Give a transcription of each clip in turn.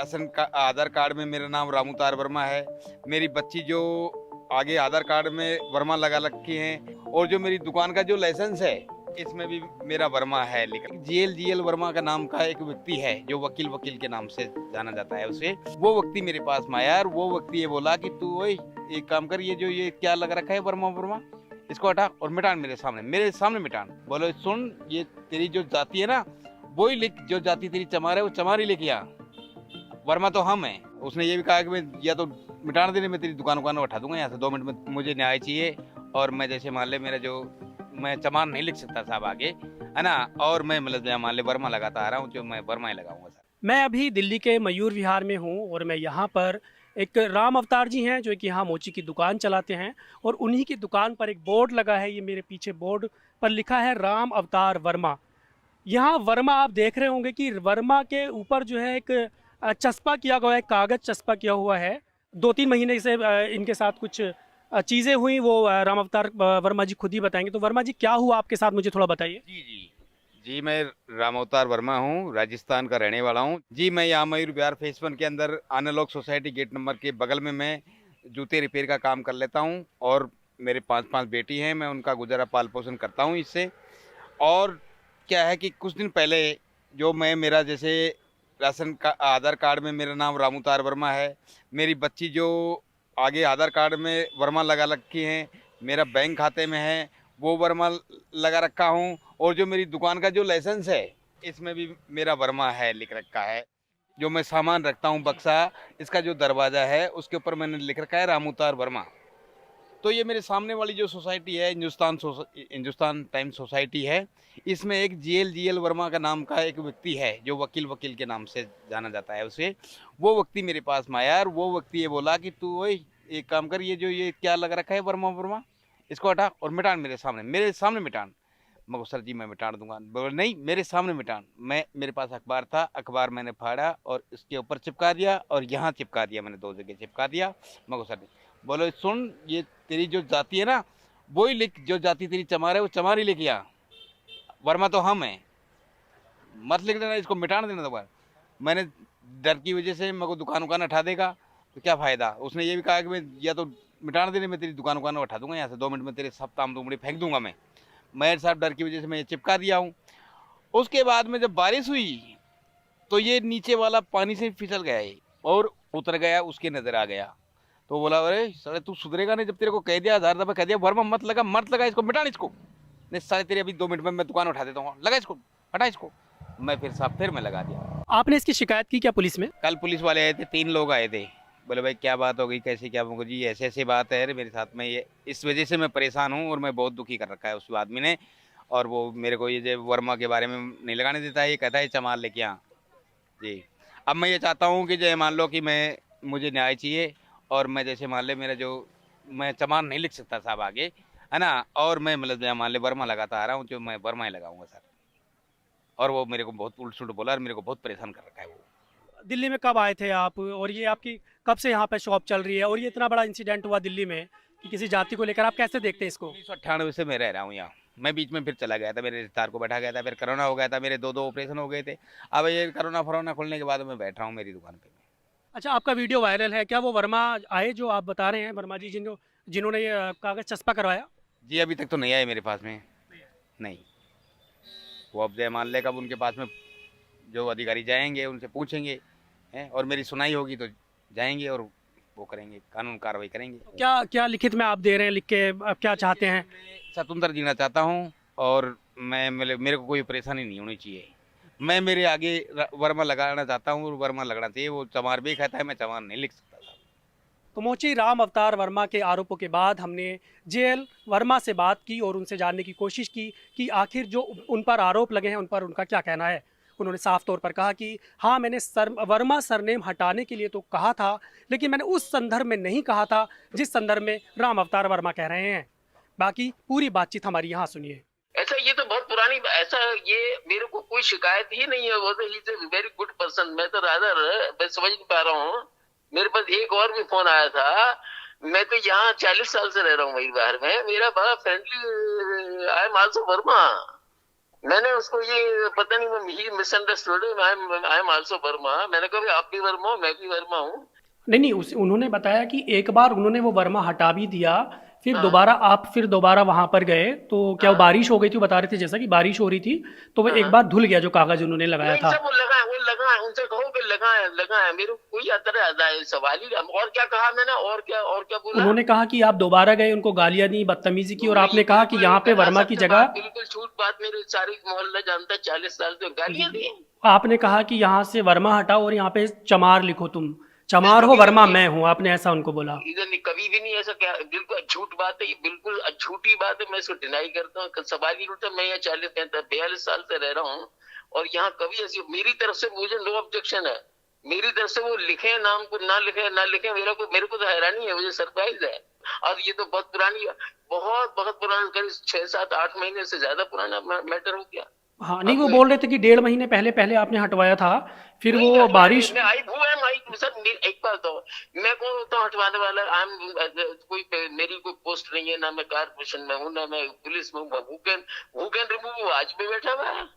Ration का आधार card में मेरा नाम रामूतार वर्मा है। मेरी बच्ची जो आगे आधार कार्ड में वर्मा लगा रखी है, और जो मेरी दुकान का जो लाइसेंस है इसमें भी मेरा वर्मा है लिखा। जीएल वर्मा का नाम का एक व्यक्ति है जो वकील वकील के नाम से जाना जाता है उसे। वो व्यक्ति मेरे पास में आया और वो व्यक्ति ये बोला कि तू वही एक काम कर, ये जो ये क्या लग रखा है वर्मा वर्मा, इसको हटा और मिटान मेरे सामने मिटान। बोलो सुन, ये तेरी जो जाति है ना वही लिख, जो जाति तेरी चमार है वो चमार ही लिख, यहाँ वर्मा तो हम हैं। उसने ये भी कहा कि मैं या तो मिटान देने में तेरी दुकान उठा दूंगा यहाँ से 2 मिनट में, मुझे न्याय चाहिए। और मैं जैसे मान ले मेरा जो मैं चमार नहीं लिख सकता साहब आगे, है ना, और मैं मतलब मान ले वर्मा लगाता आ रहा हूँ, जो मैं वर्मा ही लगाऊंगा सर। मैं अभी दिल्ली के मयूर विहार में हूँ और मैं यहाँ पर एक राम अवतार जी हैं जो कि यहाँ मोची की दुकान चलाते हैं, और उन्हीं की दुकान पर एक बोर्ड लगा है। ये मेरे पीछे बोर्ड पर लिखा है राम अवतार वर्मा। यहाँ वर्मा आप देख रहे होंगे कि वर्मा के ऊपर जो है एक चस्पा किया हुआ है, कागज़ चस्पा किया हुआ है। 2-3 महीने से इनके साथ कुछ चीज़ें हुई, वो राम अवतार वर्मा जी खुद ही बताएंगे। तो वर्मा जी क्या हुआ आपके साथ, मुझे थोड़ा बताइए। जी जी जी, मैं राम अवतार वर्मा हूँ, राजस्थान का रहने वाला हूँ जी। मैं यहाँ मयूर विहार फेस 1 के अंदर आनालॉग सोसाइटी गेट नंबर के बगल में मैं जूते रिपेयर का काम कर लेता हूँ, और मेरे 5 बेटी हैं, मैं उनका गुजारा पाल पोषण करता हूँ इससे। और क्या है कि कुछ दिन पहले जो मैं मेरा जैसे राशन का आधार कार्ड में मेरा नाम रामूतार वर्मा है, मेरी बच्ची जो आगे आधार कार्ड में वर्मा लगा रखी है, मेरा बैंक खाते में है वो वर्मा लगा रखा हूँ, और जो मेरी दुकान का जो लाइसेंस है इसमें भी मेरा वर्मा है लिख रखा है। जो मैं सामान रखता हूँ बक्सा, इसका जो दरवाज़ा है उसके ऊपर मैंने लिख रखा है रामूतार वर्मा। तो ये मेरे सामने वाली जो सोसाइटी है हिंदुस्तान टाइम्स सोसाइटी है, इसमें एक जीएल वर्मा का नाम का एक व्यक्ति है जो वकील वकील के नाम से जाना जाता है उसे। वो व्यक्ति मेरे पास में आया और वो व्यक्ति ये बोला कि तू वही एक काम कर, ये जो ये क्या लग रखा है वर्मा वर्मा, इसको हटा और मिटान मेरे सामने मिटान। मैं को सर जी मैं मिटा दूंगा। बोले नहीं, मेरे सामने मिटान। मेरे पास अखबार था, अखबार मैंने फाड़ा और इसके ऊपर चिपका दिया और यहाँ चिपका दिया, मैंने 2 जगह चिपका दिया। मैं को सर जी बोलो सुन, ये तेरी जो जाति है ना वही लिख, जो जाति तेरी चमार है वो चमार ही लिख, यहाँ वर्मा तो हम हैं, मत लिख देना, इसको मिटान देना दोबारा। मैंने डर की वजह से मेरे को दुकान हटा देगा तो क्या फ़ायदा। उसने ये भी कहा कि मैं या तो मिटान देने में तेरी दुकान उठा दूंगा यहाँ से 2 मिनट में, तेरे सब ताम तुमड़ी फेंक दूंगा मैं। मेरे साहब डर की वजह से मैं ये चिपका दिया हूँ। उसके बाद में जब बारिश हुई तो ये नीचे वाला पानी से फिसल गया है और उतर गया, उसके नज़र आ गया। तो बोला अरे साले तू सुधरेगा नहीं, जब तेरे को कह दिया 1000 दफा कह दिया वर्मा मत लगा इसको, मिटान इसको। नहीं साले तेरे अभी 2 मिनट में मैं दुकान उठा देता हूँ, लगा इसको, हटा इसको। मैं फिर मैं लगा दिया। आपने इसकी शिकायत की क्या पुलिस में? कल पुलिस वाले आए थे, 3 लोग आए थे। बोले भाई क्या बात हो गई, कैसे क्या होगा जी, ऐसे ऐसे बात है मेरे साथ में, ये इस वजह से मैं परेशान हूँ और मैं बहुत दुखी कर रखा है उस आदमी ने। और वो मेरे को ये जो वर्मा के बारे में नहीं लगाने देता है, ये कहता है चमार लेके यहाँ जी। अब मैं ये चाहता हूँ कि जय मान लो कि मुझे न्याय चाहिए, और मैं जैसे मान ले मेरा जो मैं चमार नहीं लिख सकता साहब आगे, है ना, और मैं मतलब मान ले वर्मा लगाता आ रहा हूँ, जो मैं वर्मा ही लगाऊंगा सर। और वो मेरे को बहुत उल्ट सुल्ट बोला और मेरे को बहुत परेशान कर रखा है वो। दिल्ली में कब आए थे आप, और ये आपकी कब से यहाँ पे शॉप चल रही है, और ये इतना बड़ा इंसिडेंट हुआ दिल्ली में कि किसी जाति को लेकर, आप कैसे देखते हैं इसको? 1998 से मैं रह रहा हूँ यहाँ। मैं बीच में फिर चला गया था, मेरे रिश्तेदार को बैठा गया था, फिर कोरोना हो गया था, मेरे 2 ऑपरेशन हो गए थे। अब ये कोरोना फरोना खुलने के बाद मैं बैठ रहा हूँ मेरी दुकान पे। अच्छा, आपका वीडियो वायरल है, क्या वो वर्मा आए जो आप बता रहे हैं, वर्मा जी जिन्होंने ये कागज़ चस्पा करवाया? जी अभी तक तो नहीं आए मेरे पास में, नहीं। वो अब जय मान ले कब उनके पास में जो अधिकारी जाएंगे उनसे पूछेंगे हैं, और मेरी सुनाई होगी तो जाएंगे और वो करेंगे, कानून कार्रवाई करेंगे। क्या क्या लिखित में आप दे रहे हैं, लिख के आप क्या चाहते हैं? स्वतंत्र जीना चाहता हूँ, और मैं मेरे को कोई परेशानी नहीं होनी चाहिए। मैं मेरे आगे वर्मा लगाना चाहता हूँ और वर्मा लगना चाहिए। वो चमार भी कहता है, मैं चमार नहीं लिख सकता था। तो मोची राम अवतार वर्मा के आरोपों के बाद हमने जेएल वर्मा से बात की और उनसे जानने की कोशिश की कि आखिर जो उन पर आरोप लगे हैं उन पर उनका क्या कहना है। उन्होंने साफ तौर पर कहा कि हाँ, मैंने वर्मा सरनेम हटाने के लिए तो कहा था, लेकिन मैंने उस संदर्भ में नहीं कहा था जिस संदर्भ में राम अवतार वर्मा कह रहे हैं। बाकी पूरी बातचीत हमारी यहाँ सुनिए। ऐसा ये तो बहुत पुरानी ऐसा ये मेरे को कोई शिकायत ही नहीं है। वो तो he is very good person. मैं तो रादर मैं समझ नहीं पा रहा हूँ। मेरे पास एक और भी फोन आया था। मैं तो यहाँ 40 साल से रह रहा हूँ वही बाहर में। मेरा बड़ा friendly, I am also Verma. मैंने उसको ये पता नहीं, he misunderstood, I am also Verma. मैंने कहा भाई आप भी वर्मा हो, मैं भी वर्मा हूँ। नहीं नहीं, उन्होंने बताया कि एक बार उन्होंने वो वर्मा हटा भी दिया, हाँ फिर दोबारा वहां पर गए तो क्या वो हाँ। बारिश हो गई थी, वो बता रहे थे जैसा कि बारिश हो रही थी तो वो हाँ एक हाँ। बार धुल गया जो कागज उन्होंने लगाया नहीं था। सब वो लगा है, उनसे कहो कि लगा है, मेरे को कोई आता है सवाल ही। और क्या कहा मैंने, और क्या बोला? उन्होंने कहा कि आप दोबारा गए, उनको गालियां दी, बदतमीजी की, और नहीं आपने कहा कि बिल्कुल यहाँ पे वर्मा की असत्य बात, जगह, बिल्कुल झूठ बात, मेरे सारी मोहल्ला जानता है, 40 साल से जी गालियां जी, दी। आपने कहा कि यहाँ से वर्मा हटाओ और यहाँ पे चमार लिखो, तुम मैं चमार हो, कभी भी वर्मा नहीं, मैं हूँ, आपने ऐसा उनको बोला। इधर नहीं, कभी भी नहीं ऐसा। क्या बिल्कुल झूठ बात है ये, बिल्कुल झूठी बात है, मैं इसको डिनाई करता हूँ। सवाल ही उठता, मैं यहाँ 42 साल से रह रहा हूँ और यहाँ कभी ऐसी मेरी तरफ से मुझे नो ऑब्जेक्शन है। मेरी तरफ से वो लिखे नाम को, ना लिखे, मेरे को तो हैरानी है, मुझे सरप्राइज है। और ये तो बहुत पुरानी, बहुत पुराना, करीब 6 7 8 महीने से ज्यादा पुराना मैटर हो गया। हाँ नहीं, वो अब बोल रहे थे कि 1.5 महीने पहले पहले आपने हटवाया था, फिर नहीं वो हटवाया नहीं, बारिश। मैं आई हूँ आई सर। एक बात तो, मैं कौन होता हूँ हटवाने वाला? आई एम कोई, मेरी कोई पोस्ट नहीं है, ना मैं कारपोरेशन में हूँ, ना मैं पुलिस में हूँ। हु कैन रिमूव, आज भी बैठा हुआ है।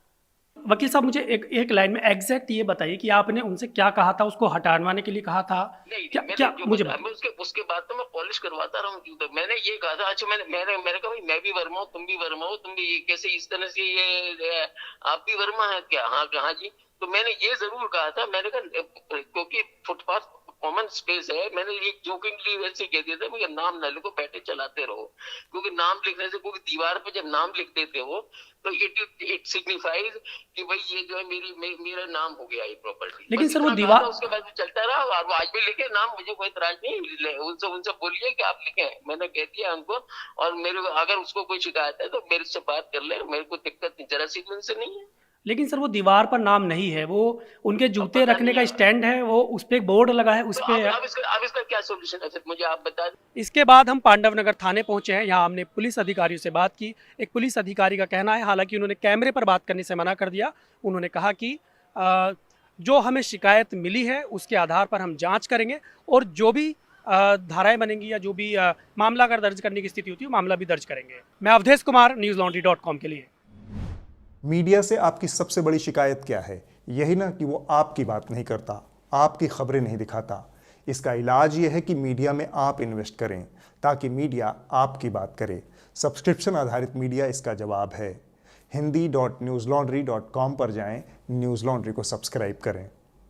वकील साहब, मुझे एक लाइन में एग्जैक्ट ये बताइए कि आपने उनसे क्या कहा था, उसको हटाने के लिए कहा था? नहीं क्या मैंने क्या जो मुझे बताया, मैं उसके बाद तो मैं पॉलिश करवाता रहा हूँ। तो मैंने ये कहा था, अच्छा मैंने कहा भाई मैं भी वर्मा हूँ, तुम भी वर्मा हो, तुम भी ये कैसे इस तरह से ये आप भी वर्मा है क्या? हाँ हाँ जी। तो मैंने ये जरूर कहा था, मैंने कहा क्योंकि फुटपाथ कॉमन स्पेस है, मैंने ये जोकिंगली वैसे कह दिया था, मुझे नाम ना लिखो, बैठे चलाते रहो। क्योंकि नाम लिखने से, क्योंकि दीवार पे जब नाम लिख देते हो तो इट सिग्निफाइज कि भाई ये जो है मेरा नाम हो गया ये प्रॉपर्टी। लेकिन बस सर वो इतना कहा था, दीवार, उसके बाद चलता रहा। और वो आज भी लिखे नाम, मुझे कोई इतराज नहीं, उनसे बोलिए कि आप लिखें, मैंने कह दिया उनको। और मेरे को अगर उसको कोई शिकायत है तो मेरे से बात कर ले, मेरे को दिक्कत जरा सी भी उनसे नहीं है। लेकिन सर वो दीवार पर नाम नहीं है, वो उनके अब जूते पता रखने नहीं का है, स्टैंड है, वो उस पे एक बोर्ड लगा है उस तो पे। अब इसका क्या सोल्यूशन है फिर, मुझे आप बता दें। इसके बाद हम पांडव नगर थाने पहुंचे हैं, यहाँ हमने पुलिस अधिकारियों से बात की। एक पुलिस अधिकारी का कहना है, हालांकि उन्होंने कैमरे पर बात करने से मना कर दिया, उन्होंने कहा कि जो हमें शिकायत मिली है उसके आधार पर हम जांच करेंगे और जो भी धाराएं बनेंगी या जो भी मामला अगर दर्ज करने की स्थिति होती है मामला भी दर्ज करेंगे। मैं अवधेश कुमार, newslaundry.com के लिए। मीडिया से आपकी सबसे बड़ी शिकायत क्या है? यही ना कि वो आपकी बात नहीं करता, आपकी खबरें नहीं दिखाता। इसका इलाज ये है कि मीडिया में आप इन्वेस्ट करें ताकि मीडिया आपकी बात करे। सब्सक्रिप्शन आधारित मीडिया इसका जवाब है। hindi.newslaundry.com पर जाएं, न्यूज़ लॉन्ड्री को सब्सक्राइब करें।